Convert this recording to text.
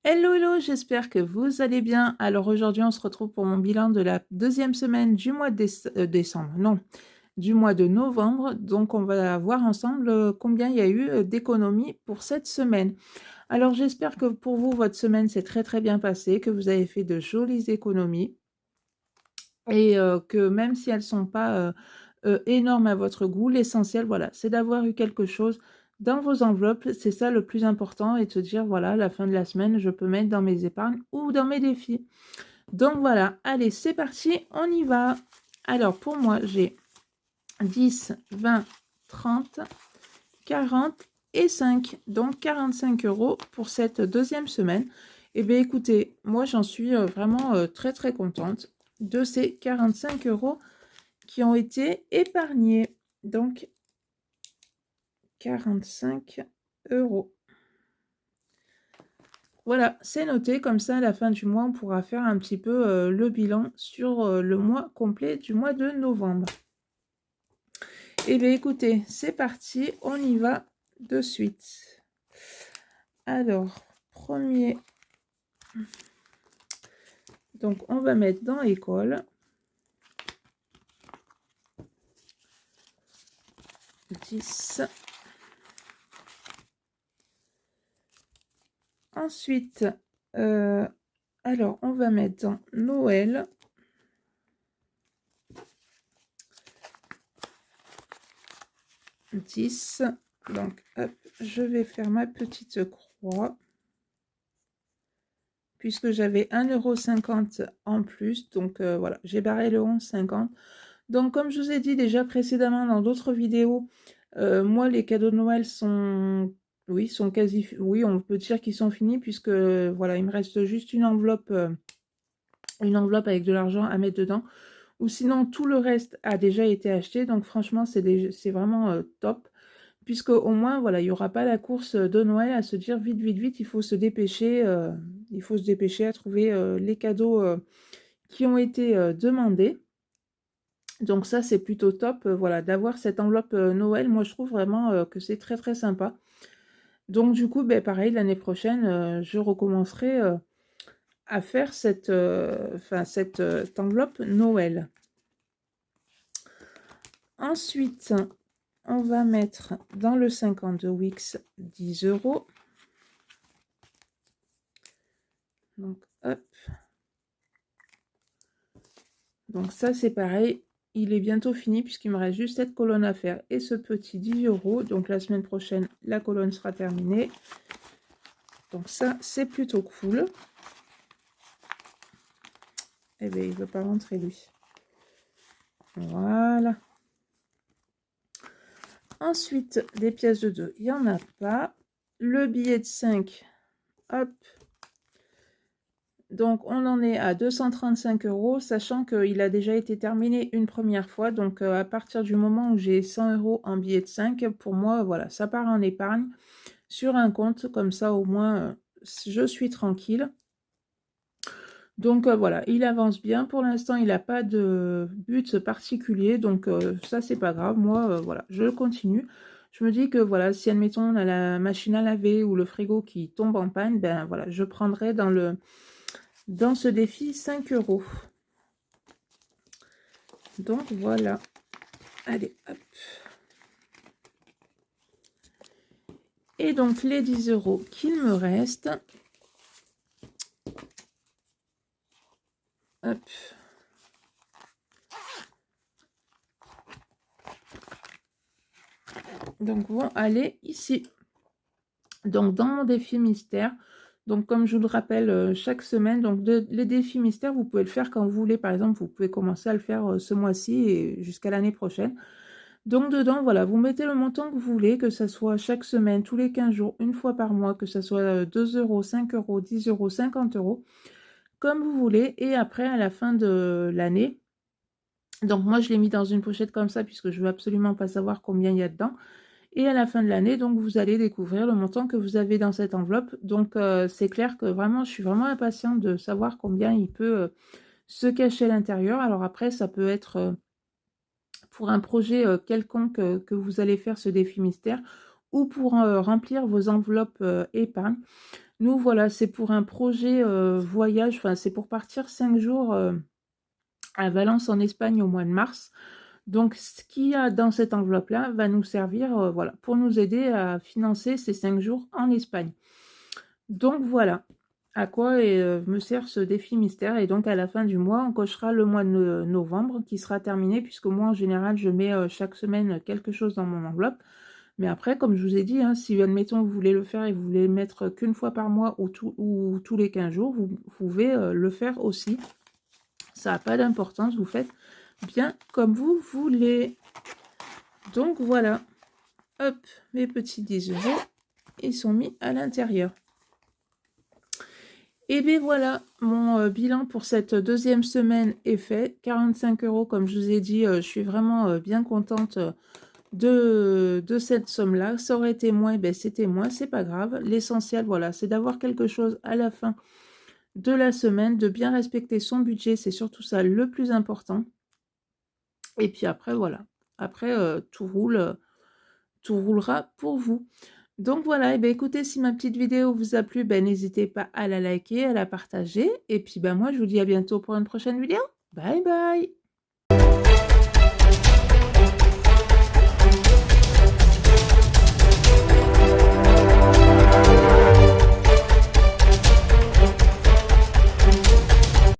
Hello, hello, j'espère que vous allez bien. Alors aujourd'hui, on se retrouve pour mon bilan de la deuxième semaine du mois de décembre, non, du mois de novembre. Donc, on va voir ensemble combien il y a eu d'économies pour cette semaine. Alors, j'espère que pour vous, votre semaine s'est très très bien passée, que vous avez fait de jolies économies et que même si elles ne sont pas énormes à votre goût, l'essentiel, voilà, c'est d'avoir eu quelque chose dans vos enveloppes. C'est ça le plus important et de se dire, voilà, à la fin de la semaine, je peux mettre dans mes épargnes ou dans mes défis. Donc voilà, allez, c'est parti, on y va. Alors, pour moi, j'ai 10, 20, 30, 40 et 5. Donc, 45 € pour cette deuxième semaine. Eh bien, écoutez, moi, j'en suis vraiment très, très contente de ces 45 € qui ont été épargnés. Donc, 45 €. Voilà, c'est noté. Comme ça, à la fin du mois, on pourra faire un petit peu le bilan sur le mois complet du mois de novembre. Eh bien, écoutez, c'est parti. On y va de suite. Alors, premier. Donc, on va mettre dans école. 10. Ensuite, alors, on va mettre dans Noël. 10. Donc, hop, je vais faire ma petite croix. Puisque j'avais 1,50 € en plus. Donc, voilà, j'ai barré le 11,50 €. Donc, comme je vous ai dit déjà précédemment dans d'autres vidéos, moi, les cadeaux de Noël sont... Oui, sont quasi... Oui, on peut dire qu'ils sont finis puisque, voilà, il me reste juste une enveloppe avec de l'argent à mettre dedans. Ou sinon, tout le reste a déjà été acheté. Donc, franchement, c'est vraiment top. Puisque au moins, voilà, il n'y aura pas la course de Noël à se dire vite, vite, vite, il faut se dépêcher. Il faut se dépêcher à trouver les cadeaux qui ont été demandés. Donc ça, c'est plutôt top, voilà, d'avoir cette enveloppe Noël. Moi, je trouve vraiment que c'est très, très sympa. Donc, du coup, ben, pareil, l'année prochaine, je recommencerai à faire cette enveloppe Noël. Ensuite, on va mettre dans le 50 de Wix 10 €. Donc, hop. Donc ça, c'est pareil. Il est bientôt fini puisqu'il me reste juste cette colonne à faire et ce petit 10 €. Donc la semaine prochaine, la colonne sera terminée. Donc ça, c'est plutôt cool. Eh bien, il ne veut pas rentrer, lui. Voilà. Ensuite, des pièces de 2, il n'y en a pas. Le billet de 5, hop. Donc, on en est à 235 €, sachant qu'il a déjà été terminé une première fois. Donc, à partir du moment où j'ai 100 € en billet de 5, pour moi, voilà, ça part en épargne sur un compte. Comme ça, au moins, je suis tranquille. Donc, voilà, il avance bien. Pour l'instant, il n'a pas de but particulier. Donc, ça, c'est pas grave. Moi, voilà, je continue. Je me dis que, voilà, si, admettons, on a la machine à laver ou le frigo qui tombe en panne, ben, voilà, je prendrai dans ce défi 5 €. Donc, voilà. Allez, hop. Et donc, les 10 € qu'il me reste. Hop. Donc, vont aller ici. Donc, dans mon défi mystère. Donc, comme je vous le rappelle chaque semaine, donc les défis mystères, vous pouvez le faire quand vous voulez. Par exemple, vous pouvez commencer à le faire ce mois-ci et jusqu'à l'année prochaine. Donc, dedans, voilà, vous mettez le montant que vous voulez, que ce soit chaque semaine, tous les 15 jours, une fois par mois, que ce soit 2 €, 5 €, 10 €, 50 €, comme vous voulez. Et après, à la fin de l'année, donc moi, je l'ai mis dans une pochette comme ça, puisque je veux absolument pas savoir combien il y a dedans. Et à la fin de l'année, donc, vous allez découvrir le montant que vous avez dans cette enveloppe. Donc, c'est clair que vraiment, je suis vraiment impatiente de savoir combien il peut se cacher à l'intérieur. Alors après, ça peut être pour un projet quelconque que vous allez faire ce défi mystère ou pour remplir vos enveloppes épargne. Nous, voilà, c'est pour un projet voyage, enfin, c'est pour partir 5 jours à Valence en Espagne au mois de mars. Donc, ce qu'il y a dans cette enveloppe-là va nous servir, voilà, pour nous aider à financer ces 5 jours en Espagne. Donc, voilà à quoi me sert ce défi mystère. Et donc, à la fin du mois, on cochera le mois de novembre qui sera terminé, puisque moi, en général, je mets chaque semaine quelque chose dans mon enveloppe. Mais après, comme je vous ai dit, hein, si admettons vous voulez le faire et vous voulez mettre qu'une fois par mois ou tous les 15 jours, vous pouvez le faire aussi. Ça n'a pas d'importance, vous faites bien comme vous voulez. Donc voilà, hop, mes petits 10 €, ils sont mis à l'intérieur. Et bien voilà, mon bilan pour cette deuxième semaine est fait. 45 € comme je vous ai dit, je suis vraiment bien contente de cette somme-là. Ça aurait été moins, ben c'était moins, c'est pas grave. L'essentiel, voilà, c'est d'avoir quelque chose à la fin de la semaine, de bien respecter son budget, c'est surtout ça le plus important. Et puis après, voilà. Après, tout roulera pour vous. Donc voilà, et ben écoutez, si ma petite vidéo vous a plu, ben n'hésitez pas à la liker, à la partager. Et puis ben moi, je vous dis à bientôt pour une prochaine vidéo. Bye bye!